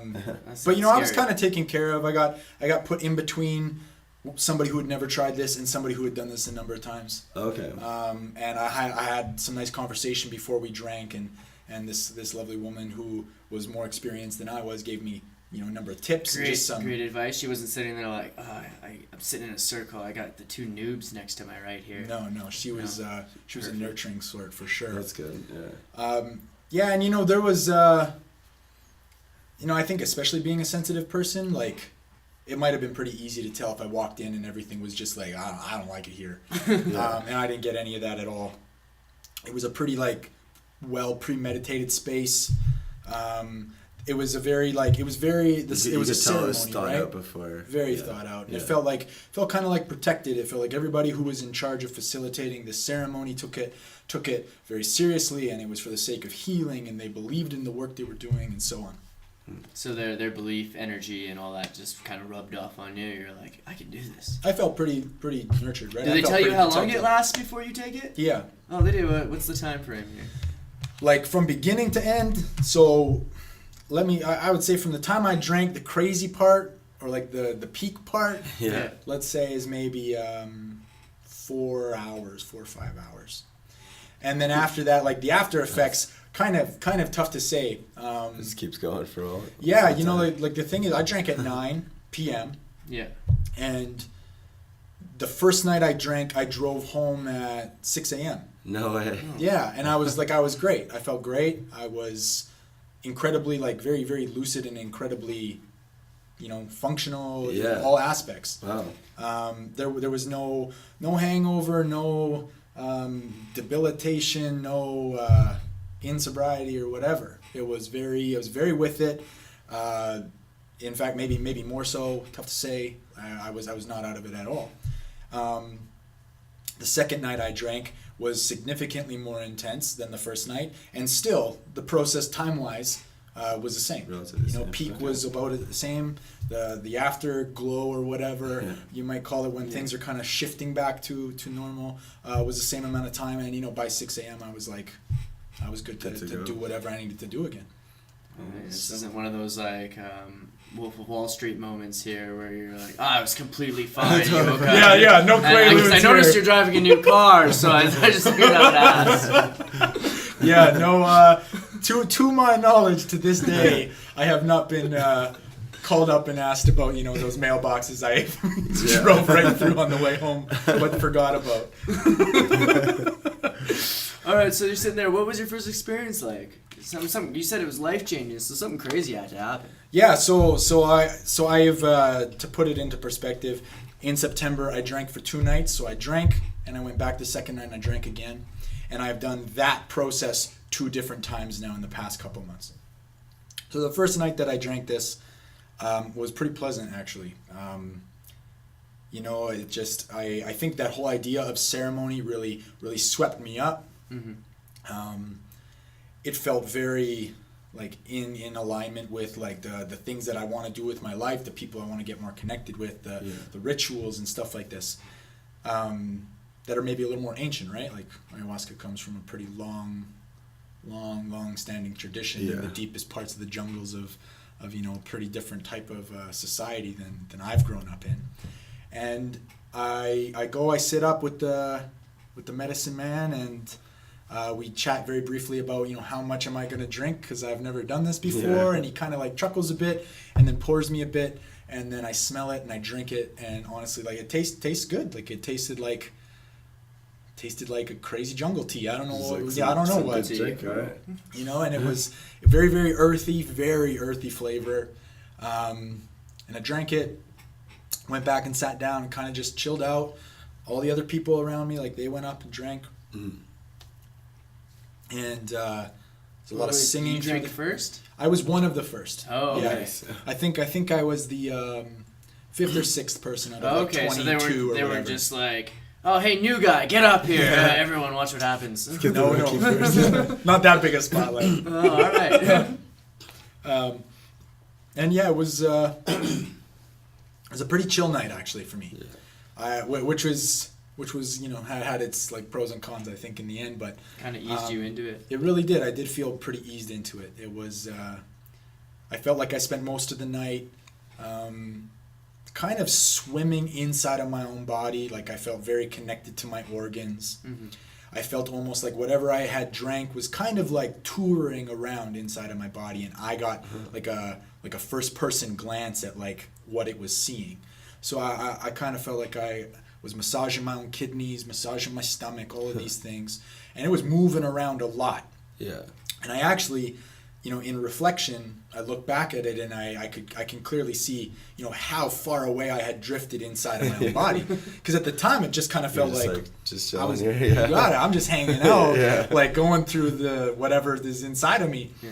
S3: But I was kind of taken care of. I got put in between somebody who had never tried this and somebody who had done this a number of times.
S2: Okay.
S3: And I had some nice conversation before we drank, and this lovely woman who was more experienced than I was gave me a number of tips.
S1: Great advice. She wasn't sitting there like, I'm sitting in a circle. I got the two noobs next to my right here.
S3: No, she was a nurturing sort for sure.
S2: That's good.
S3: Yeah. And there was I think especially being a sensitive person, like it might have been pretty easy to tell if I walked in and everything was just like I don't like it here, and I didn't get any of that at all. It was a pretty like well premeditated space. It was a very like it was a ceremony,
S2: thought out before.
S3: Very thought out. And it felt kind of like protected. It felt like everybody who was in charge of facilitating the ceremony took it very seriously, and it was for the sake of healing, and they believed in the work they were doing, and so on.
S1: So their belief, energy, and all that just kind of rubbed off on you. You're like, I can do this.
S3: I felt pretty nurtured, right?
S1: Do they tell you how long it lasts before you take it?
S3: Yeah.
S1: Oh, they do. What's the time frame here?
S3: Like from beginning to end. So I would say from the time I drank, the crazy part, or like the peak part,
S2: Yeah.
S3: let's say is maybe 4 or 5 hours. And then after that, like the after effects, kind of tough to say.
S2: This keeps going for a while.
S3: Yeah, you know, like the thing is, I drank at 9 p.m.
S1: Yeah.
S3: And the first night I drank, I drove home at 6 a.m.
S2: No way.
S3: Yeah, and I was great. I felt great. I was incredibly, like, very, very lucid and incredibly, you know, functional in all aspects.
S2: Wow.
S3: There was no hangover, no debilitation, no insobriety or whatever. I was very with it. In fact, maybe more so. Tough to say. I was not out of it at all. The second night I drank was significantly more intense than the first night, and still the process time-wise was the same.
S2: Relatively
S3: you know,
S2: same.
S3: peak
S2: Okay.
S3: was about the same. The afterglow or whatever you might call it when things are kind of shifting back to normal was the same amount of time. And you know, by 6 a.m. I was good to do whatever I needed to do again.
S1: This isn't one of those like Wolf of Wall Street moments here where you're like, I was completely fine. You woke up.
S3: Yeah, no quaaludes.
S1: I noticed you're driving a new car, so I just figured I would ask.
S3: Yeah, no. To my knowledge, to this day, I have not been called up and asked about, you know, those mailboxes I drove right through on the way home, but forgot about.
S1: All right, so you're sitting there. What was your first experience like? You said it was life changing, so something crazy had to happen.
S3: Yeah, so I've to put it into perspective, in September I drank for 2 nights. So I drank and I went back the second night and I drank again, and I've done that process 2 different times now in the past couple months. So the first night that I drank this was pretty pleasant actually. You know, it just I think that whole idea of ceremony really swept me up. Mm-hmm. It felt very like in alignment with like the things that I want to do with my life, the people I want to get more connected with, the rituals and stuff like this that are maybe a little more ancient, right? Like ayahuasca comes from a pretty long standing tradition in the deepest parts of the jungles of you know, a pretty different type of society than I've grown up in. And I sit up with the medicine man, and we chat very briefly about, you know, how much am I going to drink, because I've never done this before. And he kind of like chuckles a bit and then pours me a bit, and then I smell it and I drink it, and honestly, like, it tastes good. Like, it tasted like a crazy jungle tea. I don't know what. I don't know what.
S2: Drink, right?
S3: You know, and it was very, very earthy flavor. And I drank it, went back and sat down and kind of just chilled out. All the other people around me, like, they went up and drank. And there's a lot of singing.
S1: You drank first?
S3: I was one of the first.
S1: Oh, okay.
S2: Nice.
S3: I think I was the 5th or 6th person out of like 22
S1: so they
S3: or
S1: were
S3: whatever.
S1: just like, oh, hey, new guy, get up here. Everyone, watch what happens.
S3: No, not that big a spotlight.
S1: Oh, all right.
S3: And yeah, it was a pretty chill night actually for me, which was you know, had its like pros and cons, I think, in the end, but
S1: Kind of eased you into it.
S3: it really did. I did feel pretty eased into it. It was I felt like I spent most of the night kind of swimming inside of my own body. Like, I felt very connected to my organs. Mm-hmm. I felt almost like whatever I had drank was kind of like touring around inside of my body, and I got like a first person glance at like what it was seeing. So I kind of felt like I was massaging my own kidneys, massaging my stomach, all of these things, and it was moving around a lot.
S2: Yeah.
S3: And I actually, you know, in reflection, I look back at it and I can clearly see, you know, how far away I had drifted inside of my own body. Because at the time, it just kind of felt like
S2: just
S3: I was,
S2: chilling here. Yeah.
S3: you got it, I'm just hanging out,
S2: Yeah.
S3: like going through the whatever is inside of me. Yeah.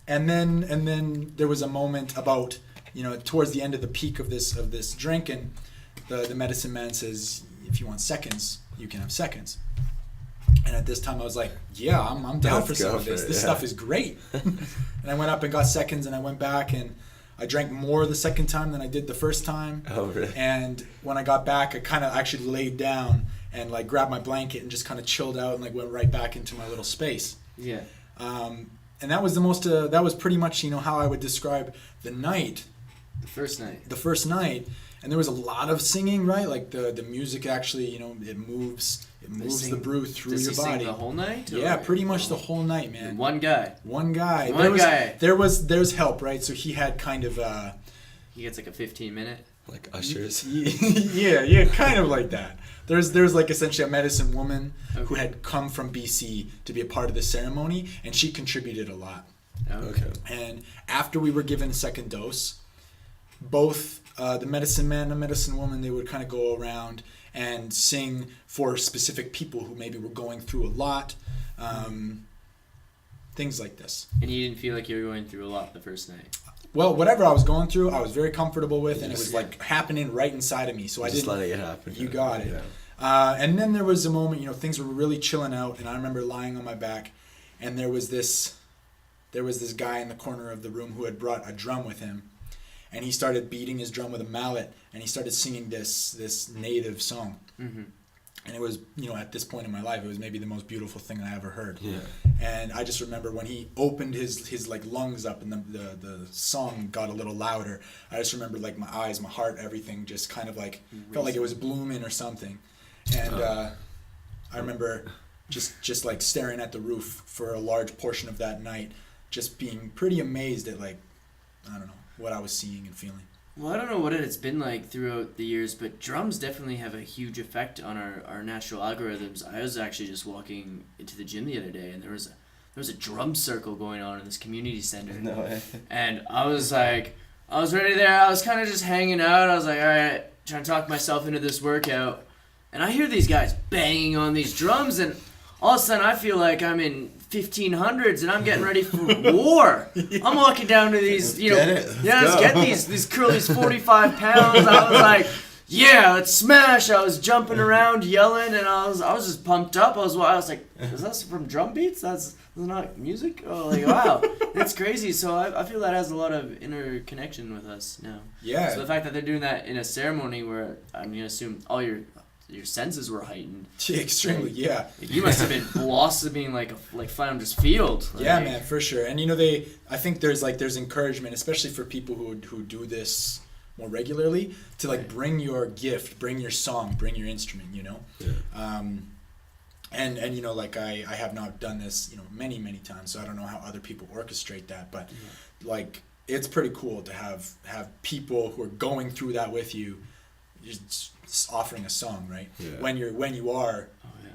S3: And then there was a moment about, you know, towards the end of the peak of this drink, and the medicine man says, if you want seconds, you can have seconds. And at this time I was like, yeah, I'm down for some of this. This stuff is great. And I went up and got seconds, and I went back and I drank more the second time than I did the first time.
S2: Oh, really?
S3: And when I got back, I kind of actually laid down and like grabbed my blanket and just kind of chilled out and like went right back into my little space.
S1: Yeah.
S3: And that was that was pretty much, you know, how I would describe the night.
S1: The first night.
S3: The first night. and there was a lot of singing, right? Like the music actually, you know, it moves the brew through your body.
S1: Sing the whole night?
S3: Yeah, pretty much the whole night, man.
S1: One guy.
S3: There's help, right? So he had kind of
S1: he gets like a 15-minute.
S2: Like ushers.
S3: Yeah, kind of like that. There's like essentially a medicine woman who had come from BC to be a part of the ceremony, and she contributed a lot.
S2: Okay.
S3: And after we were given a second dose, both the medicine man and the medicine woman, they would kind of go around and sing for specific people who maybe were going through a lot, things like this.
S1: And you didn't feel like you were going through a lot the first night?
S3: Well, whatever I was going through, I was very comfortable with, and it was like happening right inside of me. So I
S2: just
S3: didn't
S2: letting it happen.
S3: You got it.
S2: Yeah.
S3: And then there was a moment, you know, things were really chilling out, and I remember lying on my back, and there was this guy in the corner of the room who had brought a drum with him, and he started beating his drum with a mallet, and he started singing this native song. Mm-hmm. And it was, you know, at this point in my life, it was maybe the most beautiful thing I ever heard.
S2: Yeah.
S3: And I just remember when he opened his like lungs up and the song got a little louder. I just remember like my eyes, my heart, everything just kind of like felt like it was blooming or something. And I remember just like staring at the roof for a large portion of that night, just being pretty amazed at like, I don't know, what I was seeing and feeling.
S1: Well, I don't know what it's been like throughout the years, but drums definitely have a huge effect on our natural algorithms. I was actually just walking into the gym the other day, and there was a drum circle going on in this community center.
S2: No way.
S1: And I was ready there. I was kind of just hanging out. I was like, all right, trying to talk myself into this workout. And I hear these guys banging on these drums, and all of a sudden I feel like I'm in 1500s and I'm getting ready for war. I'm walking down to these, you know, let's get these curlies 45 pounds. I was like, yeah, let's smash. I was jumping around, yelling, and I was just pumped up. I was like, is that from drum beats? That's not music? Oh, like, wow, it's crazy. So I feel that has a lot of interconnection with us now.
S3: Yeah.
S1: So the fact that they're doing that in a ceremony where I'm gonna assume all your senses were heightened.
S3: Extremely, yeah.
S1: You must have been blossoming like Flounders Field. Like,
S3: yeah, man, for sure. And you know, I think there's encouragement, especially for people who do this more regularly, to like bring your gift, bring your song, bring your instrument. You know, and you know, like I have not done this, you know, many times, so I don't know how other people orchestrate that, but like it's pretty cool to have people who are going through that with you. Just offering a song, right? Yeah. When you are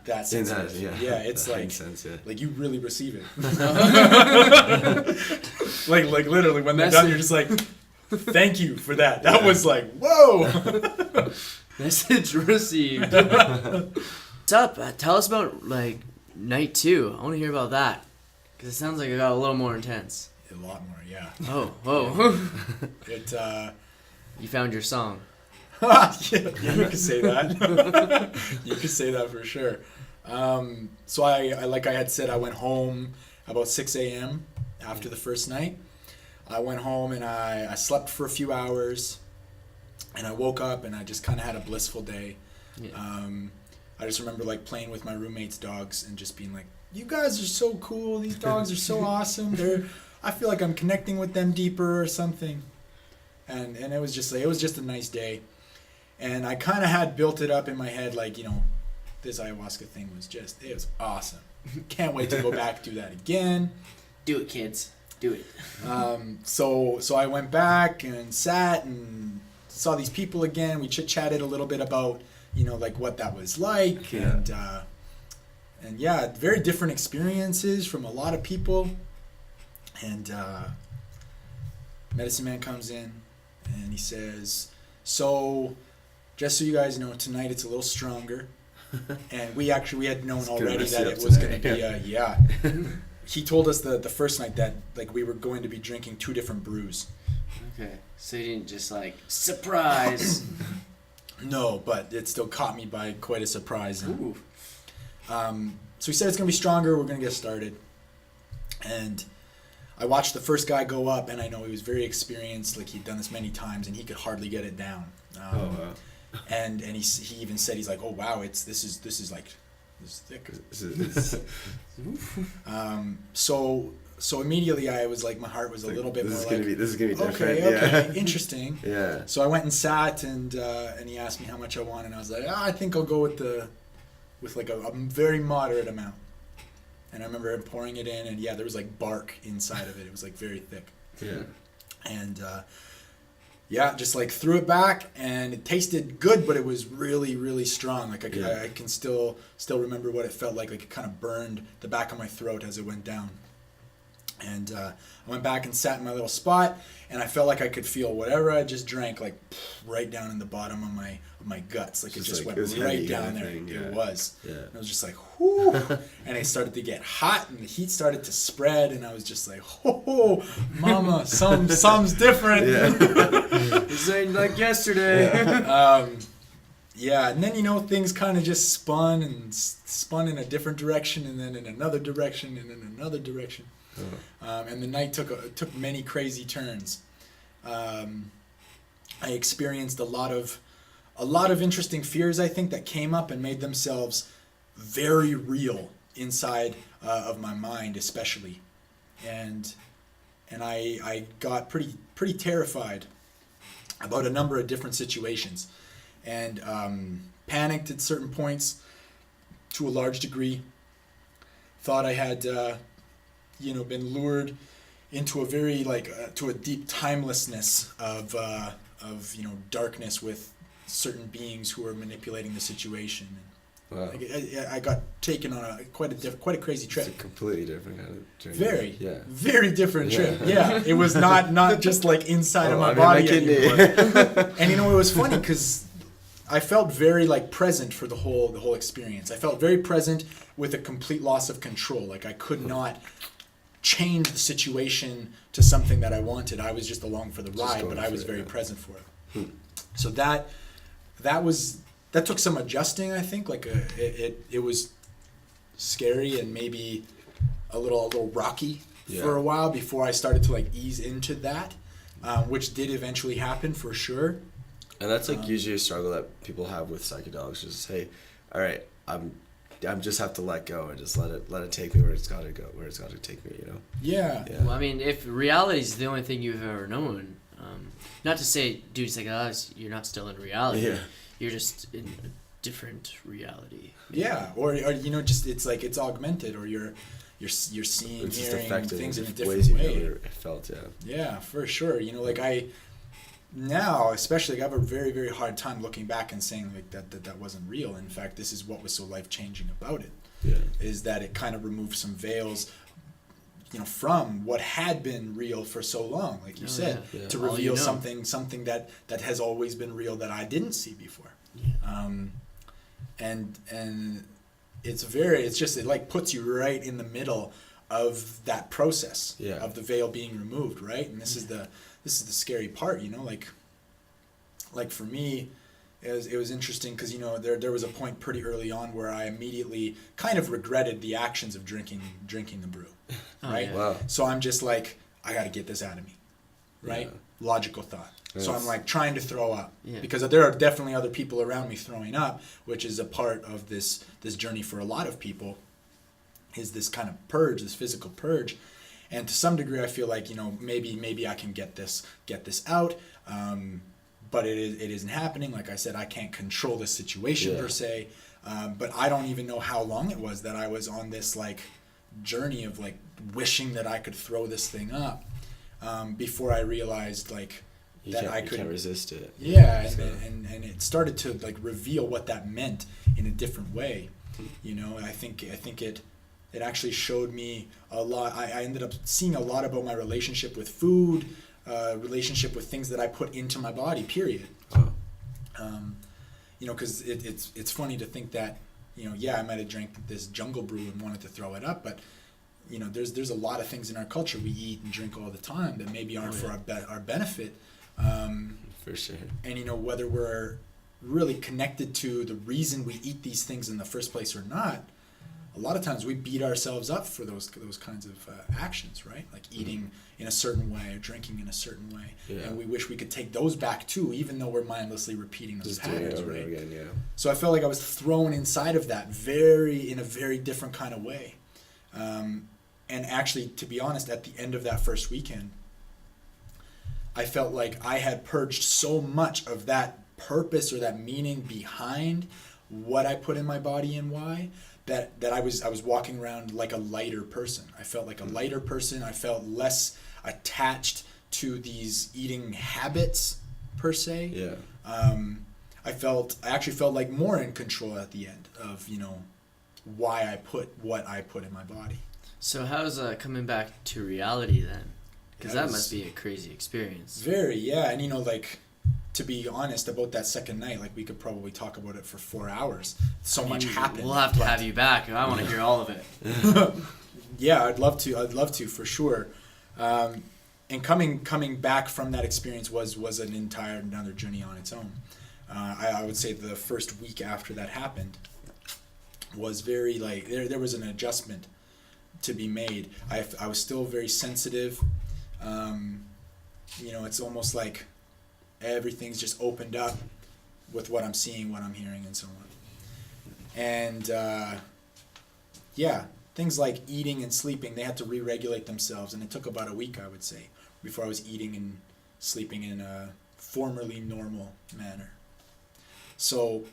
S3: that sensitive, it's that like sense, like you really receive it. like literally when they're done, you're just like, thank you for that. That was like, whoa.
S1: Message received. What's up? Tell us about like night 2. I want to hear about that because it sounds like it got a little more intense.
S3: A lot more, yeah.
S1: Oh, whoa.
S3: It.
S1: You found your song.
S3: yeah, you could say that. You could say that for sure. So I like I had said, I went home about 6 a.m. after the first night. I went home and I slept for a few hours, and I woke up and I just kind of had a blissful day. Yeah. I just remember like playing with my roommate's dogs and just being like, "You guys are so cool. These dogs are so awesome. I feel like I'm connecting with them deeper or something." And it was just a nice day. And I kind of had built it up in my head, like, you know, this ayahuasca thing it was awesome. Can't wait to go back, do that again.
S1: Do it, kids. Do it.
S3: So I went back and sat and saw these people again. We chit-chatted a little bit about, you know, like what that was like. Yeah. And yeah, very different experiences from a lot of people. And medicine man comes in and he says, so just so you guys know, tonight it's a little stronger. And we had known already that it was going to be he told us the first night that like we were going to be drinking 2 different brews.
S1: Okay, so you didn't just like surprise.
S3: No, but it still caught me by quite a surprise.
S1: Ooh.
S3: So he said it's going to be stronger. We're going to get started. And I watched the first guy go up, and I know he was very experienced. Like he'd done this many times, and he could hardly get it down. And he even said, he's like, oh wow, this is like was thick. So immediately I was like, my heart was a little bit more like,
S2: this is gonna be different.
S3: Okay, interesting.
S2: Yeah.
S3: So I went and sat, and he asked me how much I want, and I was like, I think I'll go with like a very moderate amount. And I remember pouring it in, and there was like bark inside of it. It was like very thick.
S2: Yeah.
S3: And just like threw it back, and it tasted good, but it was really, really strong. Like I can still remember what it felt like. Like it kind of burned the back of my throat as it went down. And I went back and sat in my little spot, and I felt like I could feel whatever I just drank, like right down in the bottom of my guts. Like it just went right down there. It was. Yeah. And I was just like, whoo. And it started to get hot, and the heat started to spread, and I was just like, oh, mama, some's different.
S2: Yeah.
S1: This ain't like yesterday.
S3: And then, things kind of just spun in a different direction, and then in another direction, and in another direction. And the night took many crazy turns. I experienced a lot of interesting fears, I think, that came up and made themselves very real inside of my mind, especially. And I got pretty terrified about a number of different situations, and panicked at certain points to a large degree. Thought I had been lured into a very to a deep timelessness of darkness with certain beings who were manipulating the situation.
S2: Wow.
S3: I got taken on quite a crazy trip.
S2: It's a completely different kind of journey.
S3: Very different trip. Yeah, it was not just like inside of my body anymore. And it was funny because I felt very present for the whole experience. I felt very present with a complete loss of control. Like I could not change the situation to something that I wanted. I was just along for the ride, but I was very present for it. So that took some adjusting, I think. It was scary and maybe a little rocky for a while before I started to ease into that, which did eventually happen for sure.
S2: And that's usually a struggle that people have with psychedelics. Just hey, all right, I'm just have to let go and just let it take me where it's got to go, where it's got to take me.
S3: Yeah.
S1: Well, I mean, if reality is the only thing you've ever known, not to say, dude, psychedelics, you're not still in reality. Yeah. You're just in a different reality.
S3: Yeah, or just it's augmented, or you're seeing, it's hearing things in a different way.
S2: It felt,
S3: Yeah, for sure. Now, especially, I have a very, very hard time looking back and saying that wasn't real. In fact, this is what was so life-changing about it.
S2: Yeah.
S3: Is that it kind of removed some veils, from what had been real for so long, like you said, to reveal something that has always been real that I didn't see before.
S1: Yeah.
S3: And it puts you right in the middle of that process of the veil being removed, right? And this is the scary part, like for me, it was interesting because there was a point pretty early on where I immediately kind of regretted the actions of drinking the brew, right?
S2: Yeah. Wow.
S3: So I'm just like, I got to get this out of me, right? Yeah. Logical thought. Yes. So I'm trying to throw up because there are definitely other people around me throwing up, which is a part of this journey for a lot of people, is this kind of purge, this physical purge. And to some degree, I feel like maybe I can get this out, but it isn't happening. Like I said, I can't control the situation per se, but I don't even know how long it was that I was on this journey of wishing that I could throw this thing up before I realized that I couldn't
S2: resist it.
S3: Yeah, and it started to reveal what that meant in a different way. I think it actually showed me a lot. I ended up seeing a lot about my relationship with food, relationship with things that I put into my body, period.
S2: Oh.
S3: Because it's funny to think that, I might have drank this jungle brew and wanted to throw it up, but, there's a lot of things in our culture we eat and drink all the time that maybe aren't for our benefit.
S2: For sure.
S3: And, whether we're really connected to the reason we eat these things in the first place or not, a lot of times we beat ourselves up for those kinds of actions, right? Like eating in a certain way or drinking in a certain way, and we wish we could take those back too, even though we're mindlessly repeating those patterns, right?
S2: Again, yeah.
S3: So I felt like I was thrown inside of that in a very different kind of way, and actually, to be honest, at the end of that first weekend, I felt like I had purged so much of that purpose or that meaning behind what I put in my body and why, that I was walking around like a lighter person. I felt like a lighter person. I felt less attached to these eating habits per se.
S2: Yeah.
S3: I actually felt like more in control at the end of, why I put what I put in my body.
S1: So how's coming back to reality then? Because that must be a crazy experience.
S3: Very, yeah. And to be honest about that second night, like we could probably talk about it for 4 hours. So much happened.
S1: We'll have to have you back. I want to hear all of it.
S3: Yeah, I'd love to for sure. And coming back from that experience was another journey on its own. I would say the first week after that happened was very like there was an adjustment to be made. I was still very sensitive. It's almost like everything's just opened up with what I'm seeing, what I'm hearing, and so on. And things like eating and sleeping, they had to re-regulate themselves, and it took about a week, I would say, before I was eating and sleeping in a formerly normal manner. So,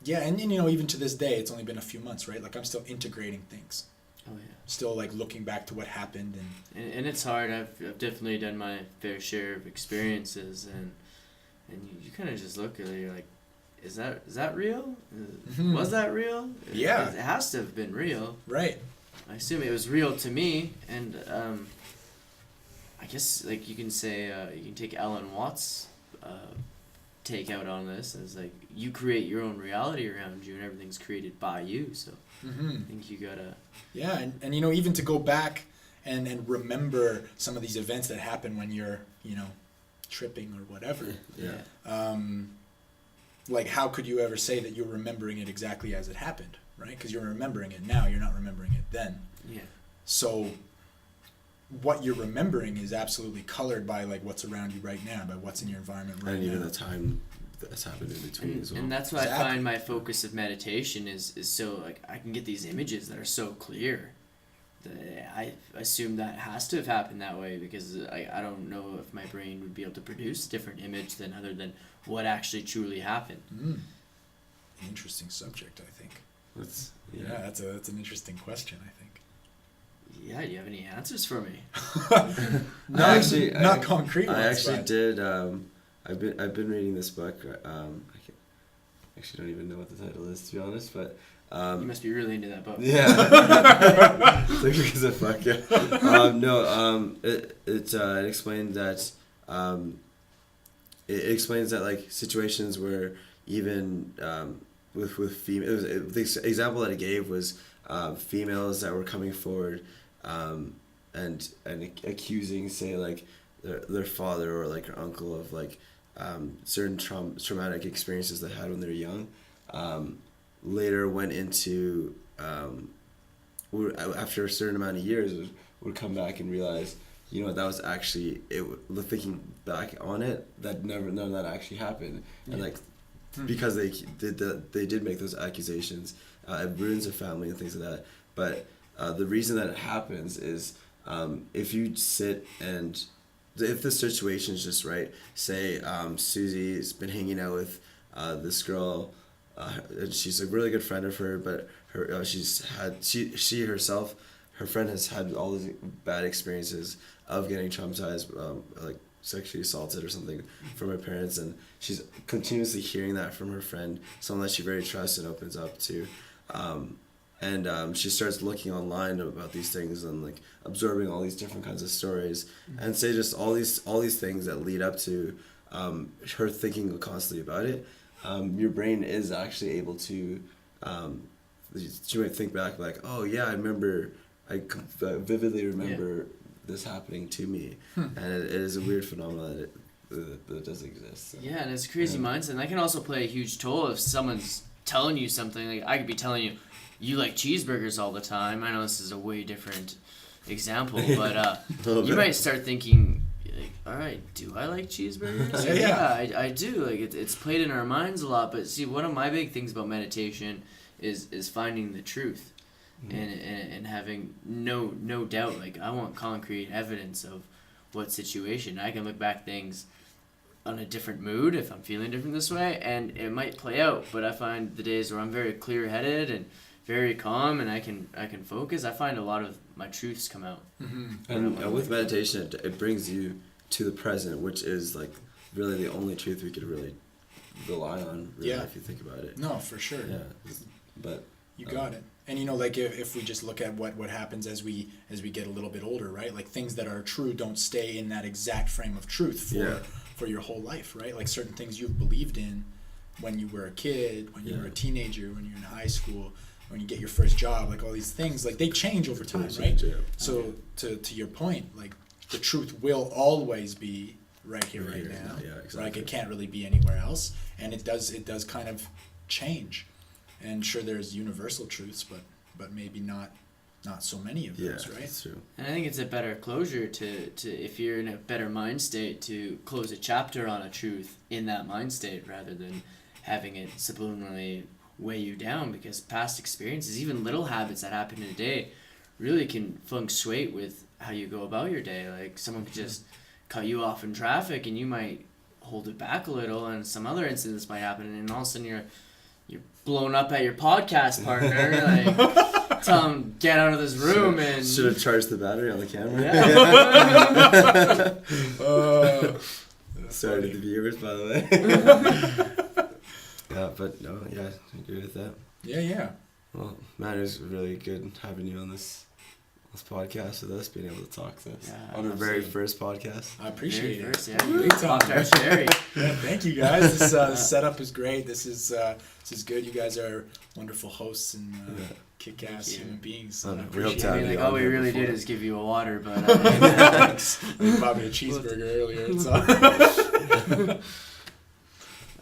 S3: yeah, and even to this day, it's only been a few months, right? Like I'm still integrating things.
S1: Oh yeah.
S3: Still like looking back to what happened
S1: and it's hard. I've definitely done my fair share of experiences, and you kind of just look at it. You're like, is that real? Was that real?
S3: Yeah.
S1: It has to have been real.
S3: Right.
S1: I assume it was real to me, and I guess like you can say you can take Alan Watts' take out on this as like you create your own reality around you, and everything's created by you. So I think you gotta.
S3: Yeah, and even to go back and remember some of these events that happen when you're tripping or whatever.
S2: Yeah.
S3: Like how could you ever say that you're remembering it exactly as it happened, right? Because you're remembering it now, you're not remembering it then.
S1: Yeah.
S3: So what you're remembering is absolutely colored by like what's around you right now, by what's in your environment right now.
S2: And even the time that's happened in between as well.
S1: And that's why I find my focus of meditation is so like I can get these images that are so clear. I assume that has to have happened that way because I don't know if my brain would be able to produce a different image than other than what actually truly happened.
S3: Interesting subject, I think.
S2: That's
S3: an interesting question, I think.
S1: Yeah, do you have any answers for me?
S3: Not concrete ones.
S2: I actually did. I've been reading this book. I actually don't even know what the title is, to be honest. But
S1: you must be really into that book.
S2: Yeah. Because of fuck yeah. It explained that. It explains that like situations where even with females, the example that it gave was females that were coming forward and accusing, say, like their father or like their uncle of like certain traumatic experiences they had when they were young. Later went into after a certain amount of years would come back and realize, that was actually it. Thinking back on it, none of that actually happened, and like because they did make those accusations, it ruins their family and things like that. But the reason that it happens is if you sit and if the situation is just right. Say Susie's been hanging out with this girl. And she's a really good friend of her, but she herself, her friend has had all these bad experiences of getting traumatized, like sexually assaulted or something from her parents, and she's continuously hearing that from her friend, someone that she very trusts and opens up to, and she starts looking online about these things and like absorbing all these different kinds of stories, and say just all these things that lead up to her thinking constantly about it. Your brain is actually able to, you might think back like, oh yeah, I vividly remember this happening to me, and it is a weird phenomenon that does exist. So.
S1: Yeah, and it's a crazy mindset, and that can also play a huge toll if someone's telling you something. Like I could be telling you, you like cheeseburgers all the time. I know this is a way different example, but you might start thinking, like, all right, do I like cheeseburgers? I do. Like it's played in our minds a lot. But see, one of my big things about meditation is finding the truth, and having no doubt. Like I want concrete evidence of what situation. I can look back things on a different mood if I'm feeling different this way, and it might play out. But I find the days where I'm very clear-headed and very calm and I can focus, I find a lot of my truths come out.
S2: And with meditation, it brings you to the present, which is like really the only truth we could really rely on, really, if you think about it.
S3: No, for sure.
S2: Yeah, but
S3: you got it. And you know, like if we just look at what happens as we get a little bit older, right? Like things that are true don't stay in that exact frame of truth for your whole life, right? Like certain things you've believed in when you were a kid, when you were a teenager, when you're in high school, when you get your first job, like all these things, like they change over time, right? So to your point, like the truth will always be right here, right now. Yeah, exactly. Like it can't really be anywhere else, and it does kind of change. And sure, there's universal truths, but maybe not so many of those, right?
S2: That's true.
S1: And I think it's a better closure to if you're in a better mind state, to close a chapter on a truth in that mind state rather than having it subliminally weigh you down, because past experiences, even little habits that happen in a day, really can feng shui with how you go about your day. Like someone could just cut you off in traffic and you might hold it back a little, and some other incidents might happen, and all of a sudden you're blown up at your podcast partner. Like, tell him get out of this room and
S2: should have charged the battery on the camera. Sorry to the viewers, by the way. Yeah, but no, I agree with that.
S3: Yeah.
S2: Well, man, it was really good having you on this podcast with us, being able to talk this on our very first podcast.
S3: I appreciate it.
S1: First, big time.
S3: Yeah, thank you guys. This setup is great. This is good. You guys are wonderful hosts and kick-ass human beings. So
S2: we hope to have you.
S1: All we really did is give you a water, but
S3: probably a cheeseburger earlier. So.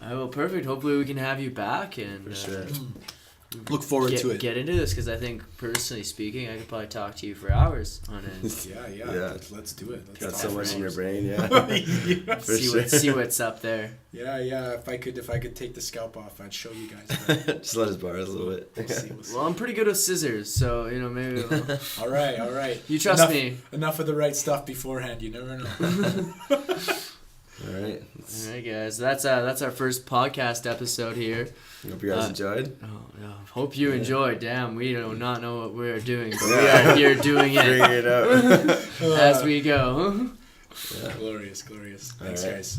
S1: Well, perfect. Hopefully we can have you back and
S2: for sure.
S3: Look forward to it.
S1: Get into this, because I think, personally speaking, I could probably talk to you for hours on it.
S3: Yeah. Let's do it.
S2: Got so much in your brain,
S1: See what's up there.
S3: Yeah. If I could take the scalp off, I'd show you guys.
S2: Just let us borrow a little bit.
S3: We'll see.
S1: Well, I'm pretty good with scissors, so maybe.
S3: All right.
S1: You trust me.
S3: Enough of the right stuff beforehand. You never know.
S2: All right,
S1: guys. That's our first podcast episode here.
S2: Hope you guys enjoyed.
S1: Hope you enjoyed. Damn, we do not know what we're doing, but we are here doing it.
S2: Figuring it out
S1: as we go.
S3: Glorious. Thanks, guys.